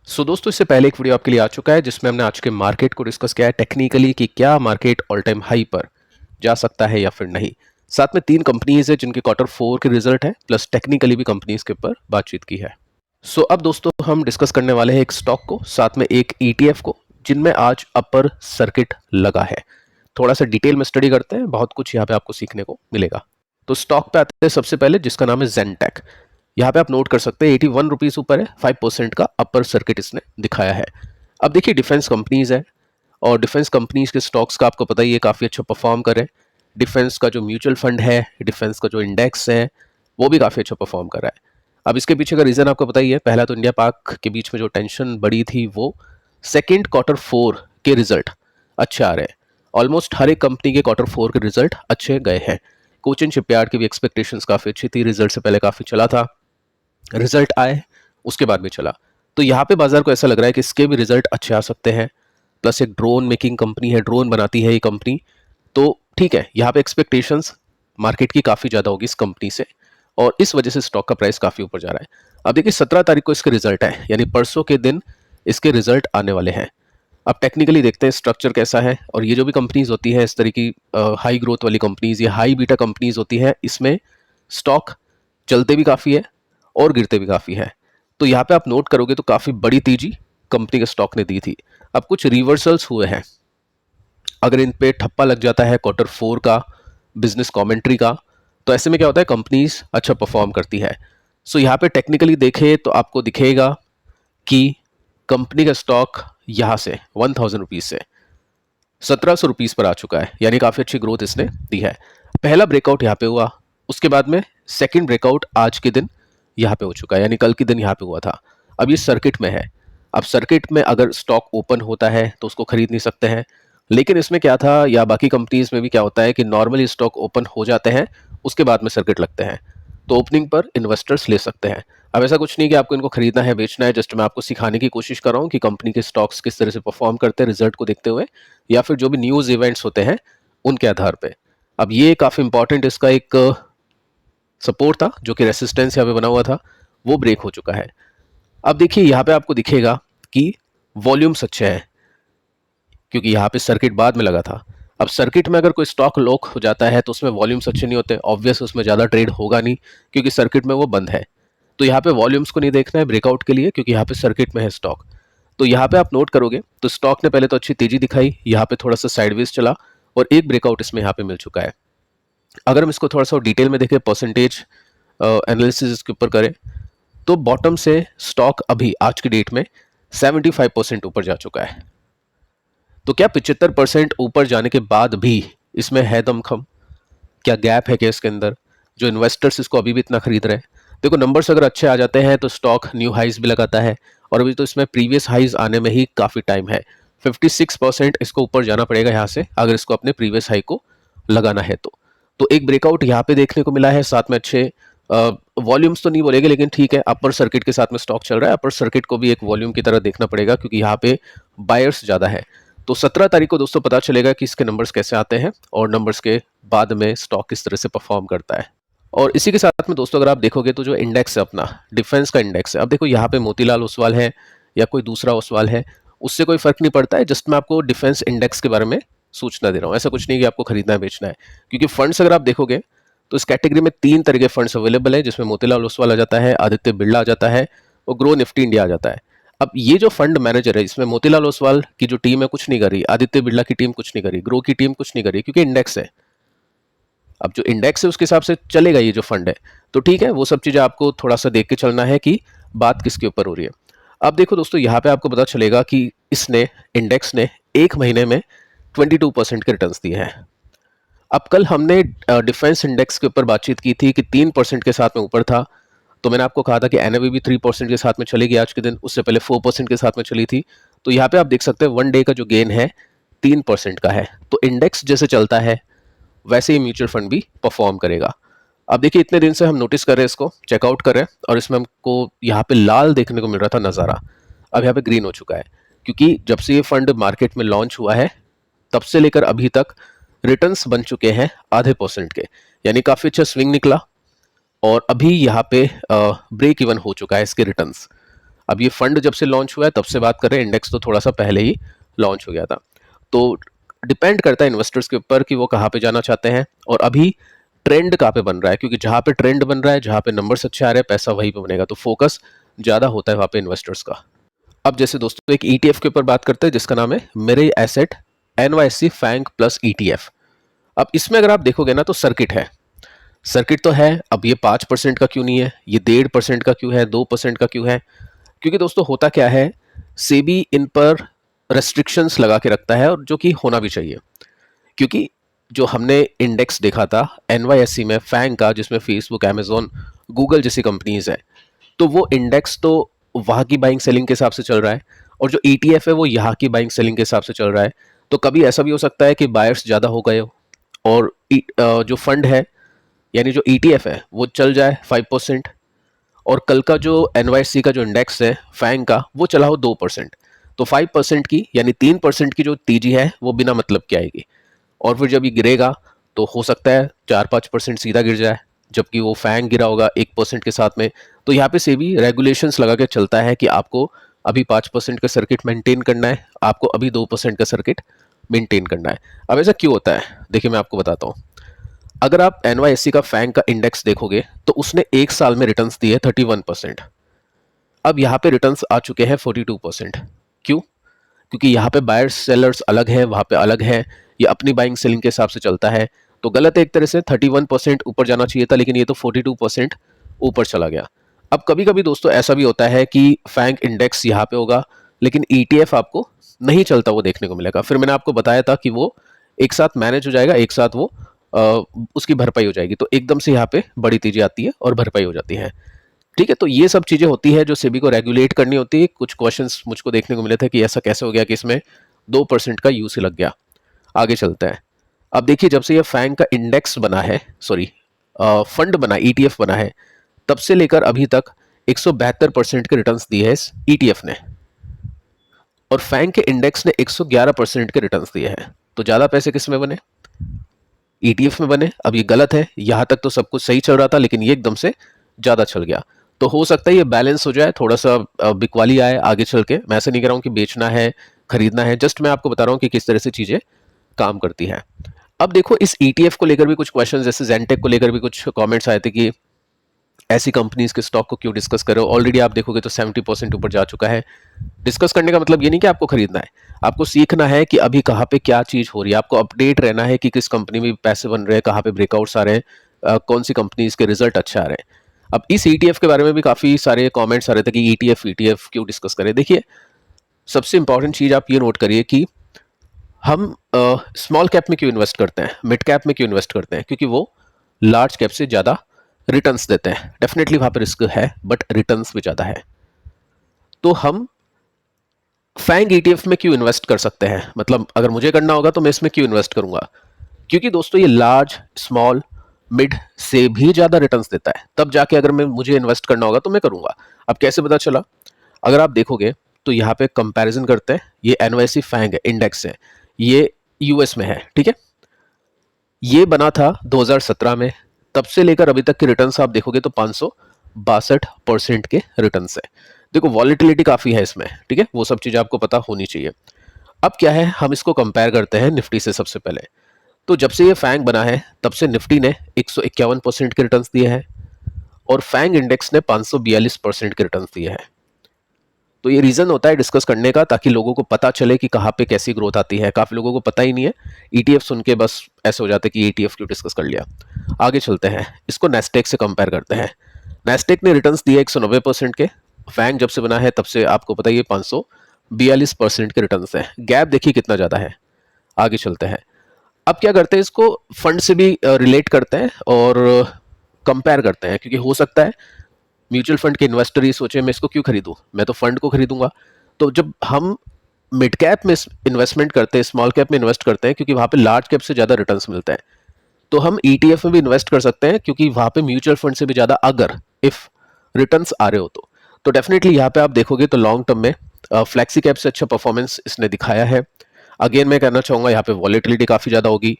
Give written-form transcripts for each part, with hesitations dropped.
दोस्तों, इससे पहले एक वीडियो आपके लिए आ चुका है जिसमें हमने आज के मार्केट को डिस्कस किया है टेक्निकली कि क्या मार्केट ऑल टाइम हाई पर जा सकता है या फिर नहीं। साथ में 3 कंपनीज है जिनके क्वार्टर 4 के रिजल्ट है, प्लस टेक्निकली भी कंपनीज के ऊपर बातचीत की है। अब दोस्तों हम डिस्कस करने वाले हैं एक स्टॉक को, साथ में एक ETF को, जिनमें आज अपर सर्किट लगा है। थोड़ा सा डिटेल में स्टडी करते हैं, बहुत कुछ यहाँ पे आपको सीखने को मिलेगा। तो स्टॉक पे आते हैं सबसे पहले, जिसका नाम है जेनटेक। यहाँ पे आप नोट कर सकते हैं 81 रुपीज ऊपर है, 5% का अपर सर्किट इसने दिखाया है। अब देखिए डिफेंस कंपनीज है और डिफेंस कंपनीज के स्टॉक्स का आपको पता ही है काफ़ी अच्छा परफॉर्म करे। डिफेंस का जो म्यूचुअल फंड है, डिफेंस का जो इंडेक्स है, वो भी काफ़ी अच्छा परफॉर्म कर रहा है। अब इसके पीछे का रीज़न आपको पता ही है। पहला तो इंडिया पाक के बीच में जो टेंशन बढ़ी थी, वो सेकेंड क्वार्टर 4 के रिजल्ट अच्छे आ रहे हैं। ऑलमोस्ट हर एक कंपनी के क्वार्टर 4 के रिजल्ट अच्छे गए हैं। कोचिन शिपयार्ड की भी एक्सपेक्टेशंस काफ़ी अच्छी थी, रिजल्ट से पहले काफ़ी चला था, रिजल्ट आए उसके बाद भी चला। तो यहाँ पे बाजार को ऐसा लग रहा है कि इसके भी रिजल्ट अच्छे आ सकते हैं। प्लस एक ड्रोन मेकिंग कंपनी है, ड्रोन बनाती है ये कंपनी, तो ठीक है, यहाँ पे एक्सपेक्टेशंस मार्केट की काफ़ी ज़्यादा होगी इस कंपनी से, और इस वजह से स्टॉक का प्राइस काफ़ी ऊपर जा रहा है। अब देखिए 17 तारीख को इसके रिजल्ट है, यानी परसों के दिन इसके रिजल्ट आने वाले हैं। अब टेक्निकली देखते हैं स्ट्रक्चर कैसा है। और ये जो भी कंपनीज होती हैं इस तरह की हाई ग्रोथ वाली कंपनीज या हाई बीटा कंपनीज होती हैं, इसमें स्टॉक चलते भी काफ़ी है और गिरते भी काफ़ी है। तो यहाँ पे आप नोट करोगे तो काफ़ी बड़ी तेजी कंपनी के स्टॉक ने दी थी। अब कुछ रिवर्सल्स हुए हैं, अगर इन पे ठप्पा लग जाता है क्वार्टर 4 का बिजनेस कमेंट्री का, तो ऐसे में क्या होता है, कंपनीज अच्छा परफॉर्म करती है। यहाँ पे टेक्निकली देखें तो आपको दिखेगा कि कंपनी का स्टॉक यहाँ से 1000 रुपीज से 1700 रुपीज पर आ चुका है, यानी काफ़ी अच्छी ग्रोथ इसने दी है। पहला ब्रेकआउट यहाँ पे हुआ, उसके बाद में सेकंड ब्रेकआउट आज के दिन यहाँ पे हो चुका है, यानी कल के दिन यहाँ पे हुआ था। अब ये सर्किट में है। अब सर्किट में अगर स्टॉक ओपन होता है तो उसको खरीद नहीं सकते हैं, लेकिन इसमें क्या था, या बाकी कंपनीज में भी क्या होता है कि नॉर्मली स्टॉक ओपन हो जाते हैं, उसके बाद में सर्किट लगते हैं, तो ओपनिंग पर इन्वेस्टर्स ले सकते हैं। अब ऐसा कुछ नहीं कि आपको इनको खरीदना है बेचना है, जस्ट मैं आपको सिखाने की कोशिश कर रहा हूँ कि कंपनी के स्टॉक्स किस तरह से परफॉर्म करते हैं रिजल्ट को देखते हुए, या फिर जो भी न्यूज़ इवेंट्स होते हैं उनके आधार पे। अब ये काफ़ी इंपॉर्टेंट इसका एक सपोर्ट था, जो कि रेसिस्टेंस यहाँ पे बना हुआ था, वो ब्रेक हो चुका है। अब देखिए यहाँ पे आपको दिखेगा कि वॉल्यूम्स अच्छे हैं, क्योंकि यहाँ पे सर्किट बाद में लगा था। अब सर्किट में अगर कोई स्टॉक लॉक हो जाता है तो उसमें वॉल्यूम्स अच्छे नहीं होते, ऑब्वियस उसमें ज़्यादा ट्रेड होगा नहीं, क्योंकि सर्किट में वो बंद है। तो यहाँ पे वॉल्यूम्स को नहीं देखना है ब्रेकआउट के लिए, क्योंकि यहाँ पे सर्किट में है स्टॉक। तो यहाँ पे आप नोट करोगे तो स्टॉक ने पहले तो अच्छी तेजी दिखाई, यहाँ पे थोड़ा सा साइडवेज चला और एक ब्रेकआउट इसमें यहाँ पे मिल चुका है। अगर हम इसको थोड़ा सा डिटेल में देखें, परसेंटेज एनालिसिस इसके ऊपर करें, तो बॉटम से स्टॉक अभी आज की डेट में 75% ऊपर जा चुका है। तो क्या 75% ऊपर जाने के बाद भी इसमें है दमखम? क्या गैप है क्या इसके अंदर, जो इन्वेस्टर्स इसको अभी भी इतना खरीद रहे हैं? देखो नंबर्स अगर अच्छे आ जाते हैं तो स्टॉक न्यू हाइज भी लगाता है, और अभी तो इसमें प्रीवियस हाइज आने में ही काफ़ी टाइम है। 56% इसको ऊपर जाना पड़ेगा यहाँ से, अगर इसको अपने प्रीवियस हाई को लगाना है तो एक ब्रेकआउट यहाँ पे देखने को मिला है। साथ में अच्छे वॉल्यूम्स तो नहीं बोलेंगे, लेकिन ठीक है, अपर सर्किट के साथ में स्टॉक चल रहा है। अपर सर्किट को भी एक वॉल्यूम की तरह देखना पड़ेगा, क्योंकि यहाँ पे बायर्स ज़्यादा है। तो 17 तारीख को दोस्तों पता चलेगा कि इसके नंबर्स कैसे आते हैं और नंबर्स के बाद में स्टॉक किस तरह से परफॉर्म करता है। और इसी के साथ में दोस्तों अगर आप देखोगे तो जो इंडेक्स है अपना, डिफेंस का इंडेक्स है। अब देखो यहाँ पे मोतीलाल ओसवाल है या कोई दूसरा ओसवाल है, उससे कोई फर्क नहीं पड़ता है। जस्ट मैं आपको डिफेंस इंडेक्स के बारे में सूचना दे रहा हूँ, ऐसा कुछ नहीं कि आपको खरीदना है बेचना है। क्योंकि फंड्स अगर आप देखोगे तो इस कैटेगरी में 3 तरह के फंड्स अवेलेबल है, जिसमें मोतीलाल ओसवाल आ जाता है, आदित्य बिरला आ जाता है और ग्रो निफ्टी इंडिया आ जाता है। अब ये जो फंड मैनेजर है, इसमें मोतीलाल ओसवाल की जो टीम है कुछ नहीं कर रही, आदित्य बिरला की टीम कुछ नहीं कर रही, ग्रो की टीम कुछ नहीं कर रही, क्योंकि इंडेक्स है। अब जो इंडेक्स है उसके हिसाब से चलेगा ये जो फंड है, तो ठीक है, वो सब चीज़ें आपको थोड़ा सा देख के चलना है कि बात किसके ऊपर हो रही है। अब देखो दोस्तों यहाँ पे आपको पता चलेगा कि इसने, इंडेक्स ने 1 महीने में 22% के रिटर्न्स दिए हैं। अब कल हमने डिफेंस इंडेक्स के ऊपर बातचीत की थी कि 3% के साथ में ऊपर था, तो मैंने आपको कहा था कि एनएवी भी 3% के साथ में चलेगी आज के दिन, उससे पहले 4% के साथ में चली थी। तो यहाँ पे आप देख सकते हैं 1 डे का जो गेन है 3% का है। तो इंडेक्स जैसे चलता है वैसे ही म्यूचुअल फंड भी परफॉर्म करेगा। अब देखिए इतने दिन से हम नोटिस कर रहे हैं, इसको चेकआउट कर रहे हैं, और इसमें हमको यहाँ पे लाल देखने को मिल रहा था नज़ारा, अब यहाँ पे ग्रीन हो चुका है। क्योंकि जब से ये फंड मार्केट में लॉन्च हुआ है तब से लेकर अभी तक रिटर्न्स बन चुके हैं ½ % के, यानी काफ़ी अच्छा स्विंग निकला, और अभी यहाँ पे ब्रेक इवन हो चुका है इसके रिटर्न्स। अब ये फंड जब से लॉन्च हुआ है तब से बात करें, इंडेक्स तो थोड़ा सा पहले ही लॉन्च हो गया था। तो डिपेंड करता है इन्वेस्टर्स के ऊपर कि वो कहाँ पे जाना चाहते हैं और अभी ट्रेंड कहाँ पे बन रहा है, क्योंकि जहाँ पे ट्रेंड बन रहा है, जहाँ पे नंबर्स अच्छे आ रहे हैं, पैसा वहीं पे बनेगा, तो फोकस ज़्यादा होता है वहाँ पे इन्वेस्टर्स का। अब जैसे दोस्तों एक ETF के ऊपर बात करते हैं जिसका नाम है मेरे asset NYSE FANG plus ETF। अब इसमें अगर आप देखोगे ना तो सर्किट है, सर्किट तो है। अब ये 5% का क्यों नहीं है, ये 1.5% का क्यों है, 2% का क्यों है? क्योंकि दोस्तों होता क्या है, सेबी इन पर रेस्ट्रिक्शंस लगा के रखता है और जो कि होना भी चाहिए। क्योंकि जो हमने इंडेक्स देखा था NYSE में फैंग का, जिसमें फेसबुक, अमेजोन, गूगल जैसी कंपनीज है, तो वो इंडेक्स तो वहाँ की बाइंग सेलिंग के हिसाब से चल रहा है और जो ETF है वो यहाँ की बाइंग सेलिंग के हिसाब से चल रहा है। तो कभी ऐसा भी हो सकता है कि बायर्स ज़्यादा हो गए हो और जो फंड है यानी जो ETF है वो चल जाए 5%, और कल का जो NYSE का जो इंडेक्स है फैंग का वो चला हो 2%, तो 5% की यानी 3% की जो तेजी है वो बिना मतलब की आएगी। और फिर जब ये गिरेगा तो हो सकता है 4-5% सीधा गिर जाए, जबकि वो फैंग गिरा होगा 1% के साथ में। तो यहाँ पे सेबी रेगुलेशंस लगा के चलता है कि आपको अभी 5% का सर्किट मेंटेन करना है, आपको अभी 2% का सर्किट मेंटेन करना है। अब ऐसा क्यों होता है, देखिए मैं आपको बताता हूँ। अगर आप NYSE का फैंग का इंडेक्स देखोगे तो उसने एक साल में रिटर्न्स दिए 31%। अब यहाँ पे रिटर्न्स आ चुके हैं 42%। क्यों? क्योंकि यहाँ पे बायर्स सेलर्स अलग है, वहाँ पे अलग है, ये अपनी बाइंग सेलिंग के हिसाब से चलता है। तो गलत है एक तरह से, 31% ऊपर जाना चाहिए था, लेकिन ये तो 42% ऊपर चला गया। अब कभी कभी दोस्तों ऐसा भी होता है कि फैंग इंडेक्स यहाँ पे होगा लेकिन ETF आपको नहीं चलता, वो देखने को मिलेगा। फिर मैंने आपको बताया था कि वो एक साथ मैनेज हो जाएगा, एक साथ वो उसकी भरपाई हो जाएगी, तो एकदम से यहाँ पे बड़ी तेजी आती है और भरपाई हो जाती है। ठीक है, तो ये सब चीजें होती है जो सेबी को रेगुलेट करनी होती है। कुछ क्वेश्चंस मुझको देखने को मिले थे कि ऐसा कैसे हो गया कि इसमें 2% का यूसी लग गया। आगे चलते हैं। अब देखिए जब से ये फैंग का इंडेक्स बना है, सॉरी फंड बना, ETF बना है, तब से लेकर अभी तक 172% के रिटर्न्स दिए है इस ETF ने, और फैंग के इंडेक्स ने 111% के रिटर्न्स दिए हैं। तो ज्यादा पैसे किस में बने? ETF में बने। अब ये गलत है, यहां तक तो सब कुछ सही चल रहा था लेकिन ये एकदम से ज्यादा चल गया। तो हो सकता है ये बैलेंस हो जाए, थोड़ा सा बिकवाली आए आगे चल के। मैं ऐसा नहीं कह रहा हूं कि बेचना है खरीदना है, जस्ट मैं आपको बता रहा हूं कि किस तरह से चीजें काम करती है। अब देखो इस ETF को लेकर भी कुछ क्वेश्चन, जैसे जेंटेक को लेकर भी कुछ कमेंट्स आए थे कि ऐसी कंपनीज के स्टॉक को क्यों डिस्कस करो। ऑलरेडी आप देखोगे तो 70% ऊपर जा चुका है। डिस्कस करने का मतलब ये नहीं कि आपको खरीदना है, आपको सीखना है कि अभी कहाँ पे क्या चीज हो रही है, आपको अपडेट रहना है कि किस कंपनी में पैसे बन रहे हैं, कहाँ पे ब्रेकआउट्स आ रहे हैं, कौन सी कंपनीज के रिजल्ट अच्छे आ रहे हैं। अब इस ETF के बारे में भी काफी सारे कमेंट्स आ रहे थे कि ETF क्यों डिस्कस करें। देखिए सबसे इंपॉर्टेंट चीज आप ये नोट करिए कि हम स्मॉल कैप में क्यों इन्वेस्ट करते हैं, मिड कैप में क्यों इन्वेस्ट करते हैं, क्योंकि वो लार्ज कैप से ज्यादा रिटर्न्स देते हैं। डेफिनेटली वहां पर रिस्क है बट रिटर्न्स भी ज्यादा है। तो हम फैंग ETF में क्यों इन्वेस्ट कर सकते हैं, मतलब अगर मुझे करना होगा तो मैं इसमें क्यों इन्वेस्ट करूंगा? क्योंकि दोस्तों ये लार्ज, स्मॉल, मिड से भी ज्यादा रिटर्न्स देता है, तब जाके अगर मैं मुझे इन्वेस्ट करना होगा तो मैं करूंगा। अब कैसे पता चला? अगर आप देखोगे तो यहाँ पे कंपैरिजन करते हैं, ये NYSE फैंग है, इंडेक्स है, ये US में है, ठीक है। ये बना था 2017 में, तब से लेकर अभी तक के रिटर्न्स आप देखोगे तो 562% के रिटर्न्स है। देखो वॉलेटिलिटी काफी है इसमें, ठीक है, वो सब चीज आपको पता होनी चाहिए। अब क्या है, हम इसको कंपेयर करते हैं निफ्टी से सबसे पहले। तो जब से ये फैंग बना है तब से निफ्टी ने 151% के रिटर्न्स दिए हैं और फैंग इंडेक्स ने 542% के रिटर्न्स दिए हैं। तो ये रीजन होता है डिस्कस करने का, ताकि लोगों को पता चले कि कहाँ पे कैसी ग्रोथ आती है। काफी लोगों को पता ही नहीं है, ETF सुन के बस ऐसे हो जाते कि ETF क्यों डिस्कस कर लिया। आगे चलते हैं, इसको नेस्टेक से कंपेयर करते हैं। नेस्टेक ने रिटर्न्स दिए 190% के, फैंग जब से बना है तब से आपको पता ही है 542% के रिटर्न्स है। गैप देखिए कितना ज्यादा है। आगे चलते हैं, अब क्या करते हैं, इसको फंड से भी रिलेट करते हैं और कंपेयर करते हैं, क्योंकि हो सकता है म्यूचुअल फंड के इन्वेस्टर ये सोचे मैं इसको क्यों खरीदूं, मैं तो फंड को खरीदूंगा। तो जब हम मिड कैप में इन्वेस्टमेंट करते हैं, स्मॉल कैप में इन्वेस्ट करते हैं, क्योंकि वहां पे लार्ज कैप से ज्यादा रिटर्न्स मिलते हैं, तो हम ETF में भी इन्वेस्ट कर सकते हैं, क्योंकि वहां पे म्यूचुअल फंड से भी ज्यादा अगर इफ रिटर्न्स आ रहे हो तो डेफिनेटली यहाँ पे आप देखोगे तो लॉन्ग टर्म में फ्लेक्सी कैप से अच्छा परफॉर्मेंस इसने दिखाया है। अगेन मैं कहना चाहूंगा यहाँ पे वॉलेटिलिटी काफी ज्यादा होगी।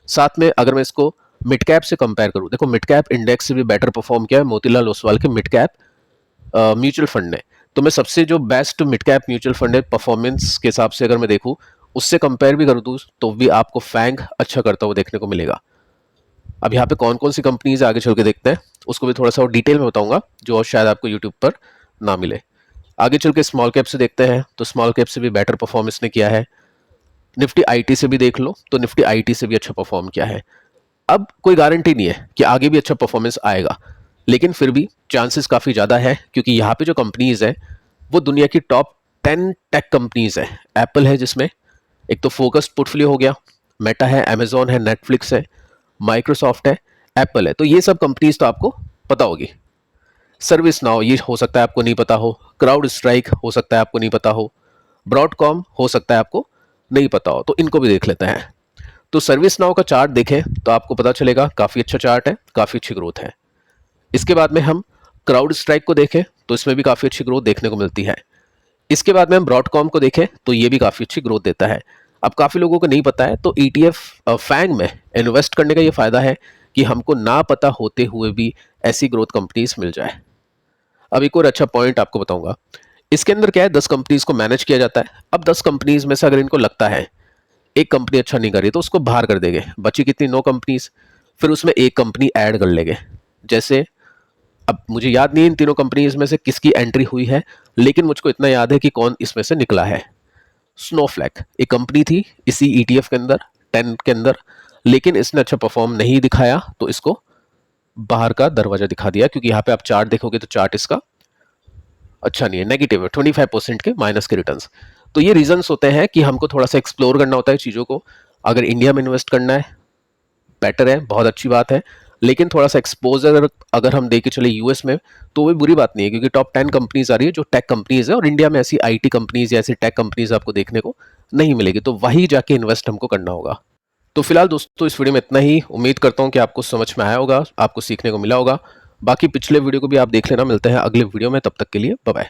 साथ में अगर मैं इसको मिड कैप से कंपेयर करूं, देखो मिड कैप इंडेक्स से भी बेटर परफॉर्म किया है मोतीलाल ओसवाल के मिड कैप म्यूचुअल फंड ने, तो मैं सबसे जो best mid cap mutual fund है परफॉर्मेंस के हिसाब से अगर मैं देखूँ, उससे कंपेयर भी कर दूँ तो भी आपको फैंग अच्छा करता हुआ देखने को मिलेगा। अब यहाँ पे कौन कौन सी कंपनीज आगे चल के देखते हैं, उसको भी थोड़ा सा और डिटेल में बताऊंगा, जो शायद आपको यूट्यूब पर ना मिले। आगे चल के स्मॉल कैप से देखते हैं, तो स्मॉल कैप से भी बेटर परफॉर्मेंस ने किया है। निफ्टी आईटी से भी देख लो, तो निफ्टी आईटी से भी अच्छा परफॉर्म किया है। अब कोई गारंटी नहीं है कि आगे भी अच्छा परफॉर्मेंस आएगा, लेकिन फिर भी चांसेस काफ़ी ज़्यादा है, क्योंकि यहाँ पे जो कंपनीज है वो दुनिया की टॉप 10 टेक कंपनीज है। एप्पल है जिसमें एक तो फोकस्ड पोर्टफोलियो हो गया, मेटा है, अमेजोन है, नेटफ्लिक्स है, माइक्रोसॉफ्ट है, एप्पल है, तो ये सब कंपनीज तो आपको पता होगी। सर्विस नाउ ये हो सकता है आपको नहीं पता हो, क्राउड स्ट्राइक हो सकता है आपको नहीं पता हो, ब्रॉडकॉम हो सकता है आपको नहीं पता हो, तो इनको भी देख लेते हैं। तो सर्विस नाउ का चार्ट देखें तो आपको पता चलेगा काफ़ी अच्छा चार्ट है, काफ़ी अच्छी ग्रोथ है। इसके बाद में हम क्राउड स्ट्राइक को देखें तो इसमें भी काफ़ी अच्छी ग्रोथ देखने को मिलती है। इसके बाद में हम ब्रॉडकॉम को देखें तो ये भी काफ़ी अच्छी ग्रोथ देता है। अब काफ़ी लोगों को नहीं पता है, तो ETF फैंग में इन्वेस्ट करने का ये फ़ायदा है कि हमको ना पता होते हुए भी ऐसी ग्रोथ कंपनीज मिल जाए। अब एक और अच्छा पॉइंट आपको बताऊंगा, इसके अंदर क्या है, 10 कंपनीज को मैनेज किया जाता है। अब 10 कंपनीज में से अगर इनको लगता है एक कंपनी अच्छा नहीं कर रही तो उसको बाहर कर देंगे, बची कितनी 9 कंपनीज, फिर उसमें एक कंपनी ऐड कर लेंगे। जैसे अब मुझे याद नहीं इन तीनों कंपनीज में से किसकी एंट्री हुई है, लेकिन मुझको इतना याद है कि कौन इसमें से निकला है। स्नोफ्लैक एक कंपनी थी इसी ETF के अंदर 10 के अंदर, लेकिन इसने अच्छा परफॉर्म नहीं दिखाया तो इसको बाहर का दरवाजा दिखा दिया, क्योंकि यहाँ पे आप चार्ट देखोगे तो चार्ट इसका अच्छा नहीं है, नेगेटिव है, 25% के माइनस के रिटर्न्स। तो ये रीजंस होते हैं कि हमको थोड़ा सा एक्सप्लोर करना होता है चीज़ों को। अगर इंडिया में इन्वेस्ट करना है बेटर है, बहुत अच्छी बात है, लेकिन थोड़ा सा एक्सपोजर अगर हम देके चले यूएस में तो वो बुरी बात नहीं है, क्योंकि टॉप 10 कंपनीज आ रही है जो टेक कंपनीज है, और इंडिया में ऐसी आईटी कंपनीज या ऐसी टेक कंपनीज आपको देखने को नहीं मिलेगी, तो वही जाके इन्वेस्ट हमको करना होगा। तो फिलहाल दोस्तों इस वीडियो में इतना ही, उम्मीद करता हूँ कि आपको समझ में आया होगा, आपको सीखने को मिला होगा। बाकी पिछले वीडियो को भी आप देख लेना। मिलते हैं अगले वीडियो में, तब तक के लिए बाय बाय।